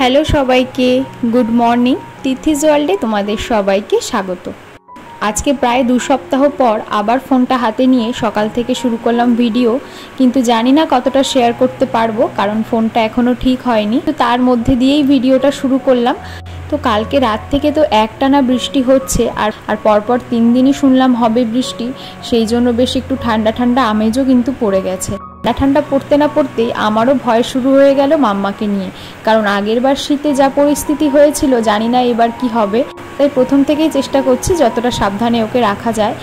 Hello সবাইকে, good morning. তিথিস ওয়ার্ল্ডে তোমাদের সবাইকে স্বাগত। আজকে প্রায় 2 সপ্তাহ পর আবার ফোনটা হাতে নিয়ে সকাল থেকে শুরু করলাম ভিডিও, কিন্তু জানি না কতটা শেয়ার করতে পারবো, কারণ ফোনটা এখনও ঠিক হয়নি। তো তার মধ্যে দিয়েই ভিডিওটা শুরু করলাম। তো কালকে রাত থেকে তো একটানা বৃষ্টি হচ্ছে, আর পরপর 3 দিনই শুনলাম হবে বৃষ্টি। সেই জন্য বেশ একটু ঠান্ডা ঠান্ডা আমেজও কিন্তু পড়ে গেছে। ঠান্ডা পড়তে না পড়তেই আমারও ভয় শুরু হয়ে গেল মাম্মাকে নিয়ে, কারণ আগের বার শীতে যা পরিস্থিতি হয়েছিল জানি না এবার কি হবে। তাই প্রথম থেকেই চেষ্টা করছি যতটা সাবধানে ওকে রাখা যায়।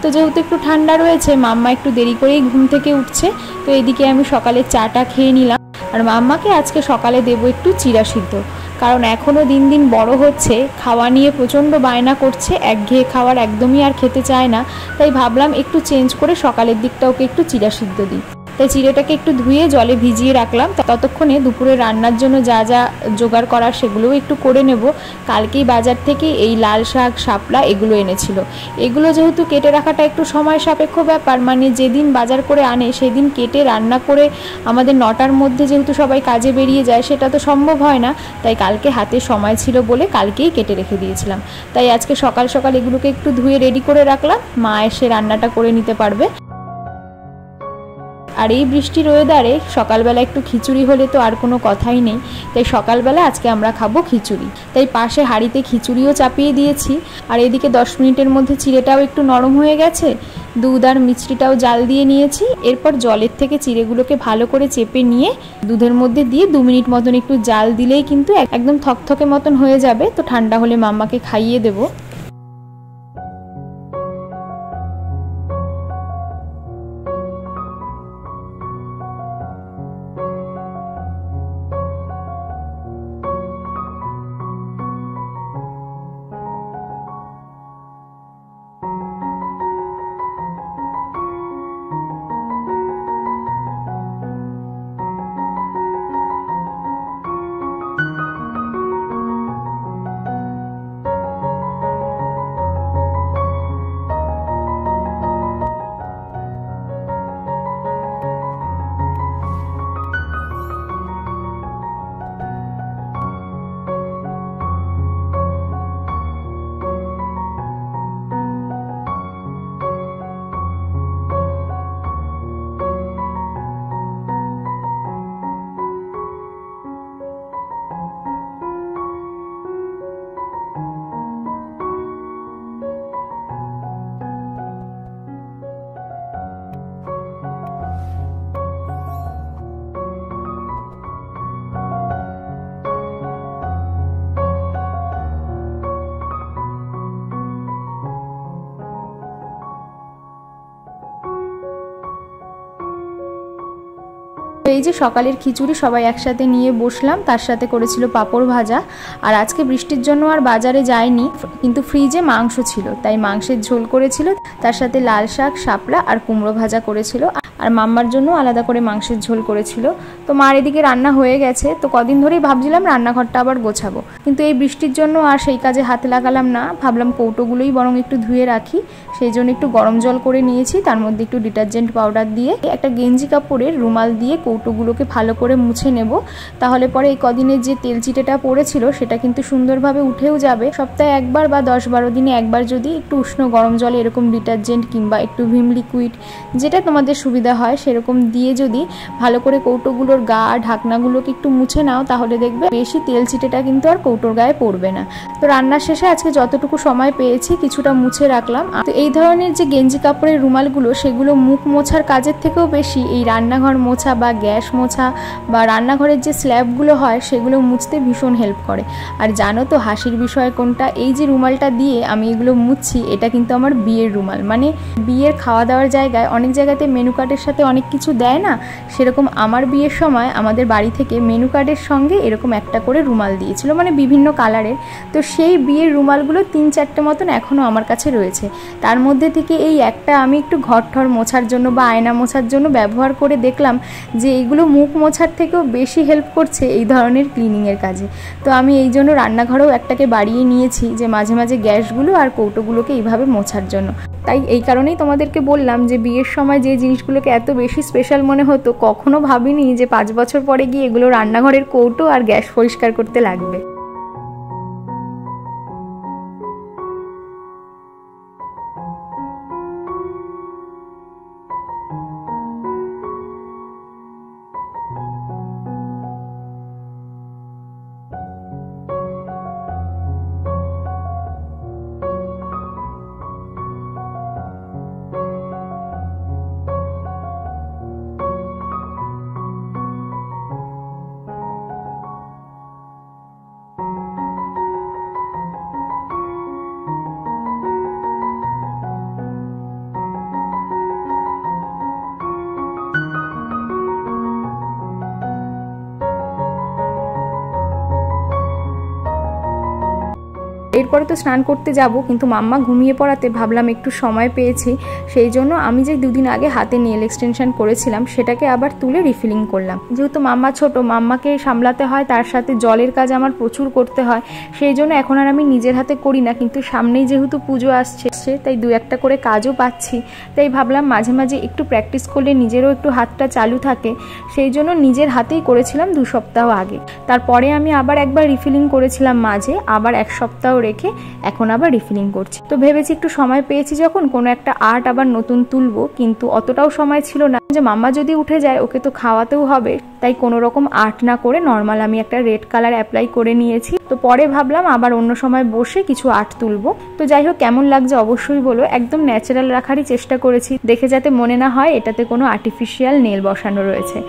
তো যেহেতু একটু ঠান্ডা রয়েছে, মাম্মা একটু দেরি করেই ঘুম থেকে উঠছে। তো এদিকে আমি সকালে চাটা খেয়ে নিলাম, আর মাম্মাকে আজকে সকালে দেবো একটু চিড়া সিদ্ধ, কারণ এখনও দিন দিন বড় হচ্ছে, খাওয়া নিয়ে প্রচণ্ড বায়না করছে, একঘেয়ে খাবার একদমই আর খেতে চায় না। তাই ভাবলাম একটু চেঞ্জ করে সকালের দিকটা ওকে একটু চিড়া সিদ্ধ দিই। তাই চিড়েটাকে একটু ধুয়ে জলে ভিজিয়ে রাখলাম। ততক্ষণে দুপুরে রান্নার জন্য যা যা জোগাড় করার সেগুলোও একটু করে নেব। কালকেই বাজার থেকে এই লাল শাক, শাপলা এগুলো এনেছিল। এগুলো যেহেতু কেটে রাখাটা একটু সময় সাপেক্ষ ব্যাপার, মানে যেদিন বাজার করে আনে সেদিন কেটে রান্না করে আমাদের 9টার মধ্যে যেহেতু সবাই কাজে বেরিয়ে যায়, সেটা তো সম্ভব হয় না। তাই কালকে হাতে সময় ছিল বলে কালকেই কেটে রেখে দিয়েছিলাম। তাই আজকে সকাল সকাল এগুলোকে একটু ধুয়ে রেডি করে রাখলাম, মা এসে রান্নাটা করে নিতে পারবে। আর এই বৃষ্টির ওয়েদারে সকালবেলা একটু খিচুড়ি হলে তো আর কোনো কথাই নেই। তাই সকালবেলা আজকে আমরা খাবো খিচুড়ি। তাই পাশে হাঁড়িতে খিচুড়িও চাপিয়ে দিয়েছি। আর এদিকে 10 মিনিটের মধ্যে চিড়েটাও একটু নরম হয়ে গেছে, দুধ আর মিষ্টিটাও জাল দিয়ে নিয়েছি। এরপর জলের থেকে চিড়েগুলোকে ভালো করে চেপে নিয়ে দুধের মধ্যে দিয়ে 2 মিনিট মতন একটু জাল দিলেই কিন্তু একদম থকথকে মতন হয়ে যাবে। তো ঠান্ডা হলে মাম্মাকে খাইয়ে দেবো। এই যে সকালের খিচুড়ি সবাই একসাথে নিয়ে বসলাম, তার সাথে করেছিল পাঁপড় ভাজা। আর আজকে বৃষ্টির জন্য আর বাজারে যায়নি, কিন্তু ফ্রিজে মাংস ছিল, তাই মাংসের ঝোল করেছিল। তার সাথে লাল শাক, শাপলা আর কুমড়ো ভাজা করেছিল। আর মাম্মার জন্য আলাদা করে মাংসের ঝোল করেছিল। তো মার এদিকে রান্না হয়ে গেছে। তো কদিন ধরেই ভাবছিলাম রান্নাঘরটা আবার গোছাবো, কিন্তু এই বৃষ্টির জন্য আর সেই কাজে হাতে লাগালাম না। ভাবলাম কৌটোগুলোই বরং একটু ধুয়ে রাখি। সেই জন্য একটু গরম জল করে নিয়েছি, তার মধ্যে একটু ডিটারজেন্ট পাউডার দিয়ে একটা গেঞ্জি কাপড়ের রুমাল দিয়ে কৌটোগুলোকে ভালো করে মুছে নেব। তাহলে পরে এই কদিনের যে তেল চিটেটা পড়েছিল সেটা কিন্তু সুন্দরভাবে উঠেও যাবে। সপ্তাহে একবার বা 10-12 দিনে একবার যদি একটু উষ্ণ গরম জলে এরকম ডিটারজেন্ট কিংবা একটু ভিম লিকুইড, যেটা তোমাদের সুবিধা হয় সেরকম দিয়ে যদি ভালো করে কৌটোগুলোর গা ঢাকনাগুলোকে একটু মুছে নাও, তাহলে দেখবে বেশি তেল চিটেটা কিন্তু আর কৌটোর গায়ে পড়বে না। তো রান্নার শেষে আজকে যতটুকু সময় পেয়েছি কিছুটা মুছে রাখলাম। তো এই ধরনের যে গেঞ্জি কাপড়ের রুমালগুলো, সেগুলো মুখ মোছার কাজের থেকেও বেশি এই রান্নাঘর মোছা বা গ্যাস মোছা বা রান্নাঘরের যে স্ল্যাবগুলো হয় সেগুলো মুছতে ভীষণ হেল্প করে। আর জানো তো হাসির বিষয় কোনটা, এই যে রুমালটা দিয়ে আমি এগুলো মুছছি, এটা কিন্তু আমার বিয়ের রুমাল। মানে বিয়ের খাওয়া দাওয়ার জায়গায় অনেক জায়গাতে মেনু কার্ডের সাথে অনেক কিছু দেয় না, সেরকম আমার বিয়ের সময় আমাদের বাড়ি থেকে মেনু কার্ডের সঙ্গে এরকম একটা করে রুমাল দিয়েছিল, মানে বিভিন্ন কালারের। তো সেই বিয়ের রুমালগুলো 3-4টে মতন এখনও আমার কাছে রয়েছে। তার মধ্যে থেকে এই একটা আমি একটু ঘর ঠর মোছার জন্য বা আয়না মোছার জন্য ব্যবহার করে দেখলাম যে এগুলো মুখ মোছার থেকেও বেশি হেল্প করছে এই ধরনের ক্লিনিংয়ের কাজে। তো আমি এই জন্য রান্নাঘরেও একটাকে বাড়িয়ে নিয়েছি, যে মাঝে মাঝে গ্যাসগুলো আর কৌটোগুলোকে এইভাবে মোছার জন্য। তাই এই কারণেই তোমাদেরকে বললাম যে বিয়ের সময় যে জিনিসগুলোকে এত বেশি স্পেশাল মনে হতো, কখনো ভাবিনি যে 5 বছর পরে গিয়ে এগুলো রান্নাঘরের কৌটো আর গ্যাস পরিষ্কার করতে লাগবে। এরপরে তো স্নান করতে যাব, কিন্তু মাম্মা ঘুমিয়ে পড়াতে ভাবলাম একটু সময় পেয়েছি, সেই জন্য আমি যে 2 দিন আগে হাতে নেল এক্সটেনশন করেছিলাম সেটাকে আবার তুলে রিফিলিং করলাম। যেহেতু মাম্মা ছোট, মাম্মাকে সামলাতে হয়, তার সাথে জলের কাজ আমার প্রচুর করতে হয়, সেই জন্য এখন আর আমি নিজের হাতে করি না। কিন্তু সামনেই যেহেতু পুজো আসছে, তাই 2-1টা করে কাজও পাচ্ছি, তাই ভাবলাম মাঝে মাঝে একটু প্র্যাকটিস করলে নিজেরও একটু হাতটা চালু থাকে, সেই জন্য নিজের হাতেই করেছিলাম 2 সপ্তাহ আগে। তারপরে আমি আবার একবার রিফিলিং করেছিলাম মাঝে, আবার 1 সপ্তাহ রেখে এখন আবার রিফিলিং করছি। তো ভেবেছি একটু সময় পেয়েছি যখন কোনো একটা আর্ট আবার নতুন তুলবো, কিন্তু অতটাও সময় ছিল না যে মাম্মা যদি উঠে যায় ওকে তো খাওয়াতেও হবে, তাই কোনো রকম আর্ট না করে নর্মাল আমি একটা রেড কালার অ্যাপ্লাই করে নিয়েছি। তো পরে ভাবলাম আবার অন্য সময় বসে কিছু আর্ট তুলবো। তো যাই হোক, কেমন লাগছে অবশ্যই বলো। একদম ন্যাচারাল রাখারই চেষ্টা করেছি, দেখে যাতে মনে না হয় এটাতে কোনো আর্টিফিশিয়াল নেল বসানো রয়েছে।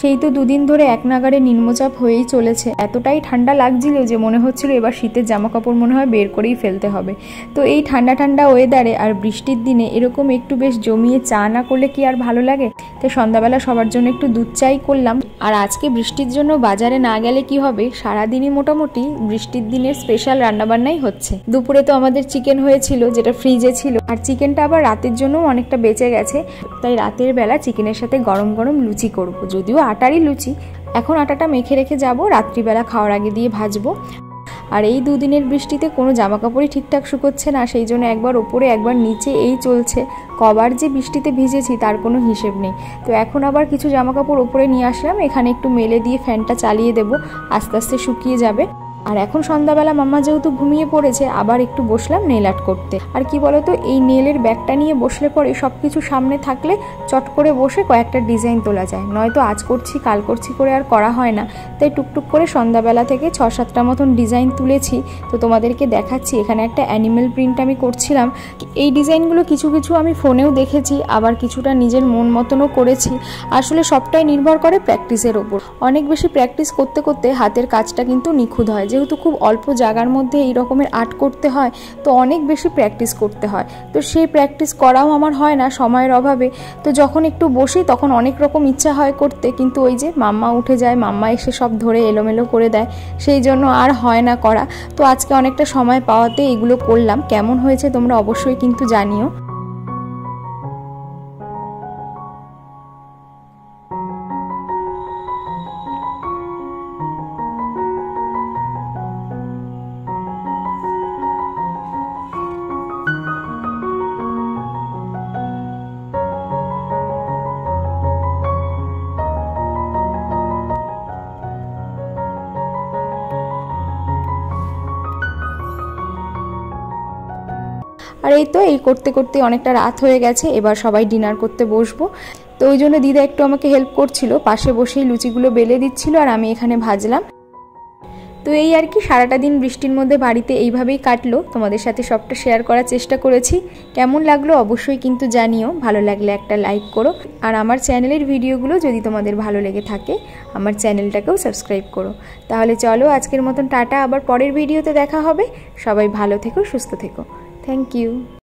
সেই তো 2 দিন ধরে এক নাগাড়ে নিম্নচাপ হয়েই চলেছে। এতটাই ঠান্ডা লাগছিল যে মনে হচ্ছিল এবার শীতের জামা কাপড় মনে হয় বের করেই ফেলতে হবে। তো এই ঠান্ডা ঠান্ডা ওয়েদারে আর বৃষ্টির দিনে এরকম একটু বেশ জমিয়ে চা না করলে কি আর ভালো লাগে। তাই সন্ধ্যাবেলা সবার জন্য একটু দুধ চাই করলাম। আর আজকে বৃষ্টির জন্য বাজারে না গেলে কি হবে, সারাদিনই মোটামুটি বৃষ্টির দিনের স্পেশাল রান্নাবান্নাই হচ্ছে। দুপুরে তো আমাদের চিকেন হয়েছিল, যেটা ফ্রিজে ছিল, আর চিকেনটা আবার রাতের জন্য অনেকটা বেঁচে গেছে। তাই রাতের বেলা চিকেনের সাথে গরম গরম লুচি করব, যদিও আটারই লুচি। এখন আটাটা মেখে রেখে যাব, রাত্রিবেলা খাওয়ার আগে দিয়ে ভাজবো। আর এই 2 দিনের বৃষ্টিতে কোনো জামা কাপড়ই ঠিকঠাক শুকোচ্ছে না, সেই জন্য একবার ওপরে একবার নিচে এই চলছে। কবার যে বৃষ্টিতে ভিজেছি তার কোনো হিসেব নেই। তো এখন আবার কিছু জামা কাপড় ওপরে নিয়ে আসলাম, এখানে একটু মেলে দিয়ে ফ্যানটা চালিয়ে দেব, আস্তে আস্তে শুকিয়ে যাবে। আর এখন সন্ধ্যাবেলা মাম্মা যেহেতু ঘুমিয়ে পড়েছে, আবার একটু বসলাম নেল আর্ট করতে। আর কি বলতো, এই নেলের ব্যাগটা নিয়ে বসলে পরে সব কিছু সামনে থাকলে চট করে বসে কয়েকটা ডিজাইন তোলা যায়, নয়তো আজ করছি কাল করছি করে আর করা হয় না। তাই টুকটুক করে সন্ধ্যাবেলা থেকে 6-7টা মতন ডিজাইন তুলেছি। তো তোমাদেরকে দেখাচ্ছি, এখানে একটা অ্যানিমেল প্রিন্ট আমি করছিলাম। এই ডিজাইনগুলো কিছু কিছু আমি ফোনেও দেখেছি, আবার কিছুটা নিজের মন মতনও করেছি। আসলে সবটাই নির্ভর করে প্র্যাকটিসের ওপর। অনেক বেশি প্র্যাকটিস করতে করতে হাতের কাজটা কিন্তু নিখুঁত হয়। যেহেতু খুব অল্প জায়গার মধ্যে এই রকমের আর্ট করতে হয়, তো অনেক বেশি প্র্যাকটিস করতে হয়। তো সেই প্র্যাকটিস করাও আমার হয় না সময়ের অভাবে। তো যখন একটু বসি তখন অনেক রকম ইচ্ছা হয় করতে, কিন্তু ওই যে মাম্মা উঠে যায়, মাম্মা এসে সব ধরে এলোমেলো করে দেয়, সেই জন্য আর হয় না করা। তো আজকে অনেকটা সময় পাওয়াতে এগুলো করলাম। কেমন হয়েছে তোমরা অবশ্যই কিন্তু জানিও। আর এই তো এই করতে করতে অনেকটা রাত হয়ে গেছে, এবার সবাই ডিনার করতে বসবো। তো ওই জন্য দিদা একটু আমাকে হেল্প করছিল, পাশে বসেই লুচিগুলো বেলে দিচ্ছিল আর আমি এখানে ভাজলাম। তো এই আর কি, সারাটা দিন বৃষ্টির মধ্যে বাড়িতে এইভাবেই কাটলো। তোমাদের সাথে সবটা শেয়ার করার চেষ্টা করেছি। কেমন লাগলো অবশ্যই কিন্তু জানিও। ভালো লাগলে একটা লাইক করো, আর আমার চ্যানেলের ভিডিওগুলো যদি তোমাদের ভালো লেগে থাকে আমার চ্যানেলটাকেও সাবস্ক্রাইব করো। তাহলে চলো আজকের মতন টাটা, আবার পরের ভিডিওতে দেখা হবে। সবাই ভালো থেকো, সুস্থ থেকো। Thank you.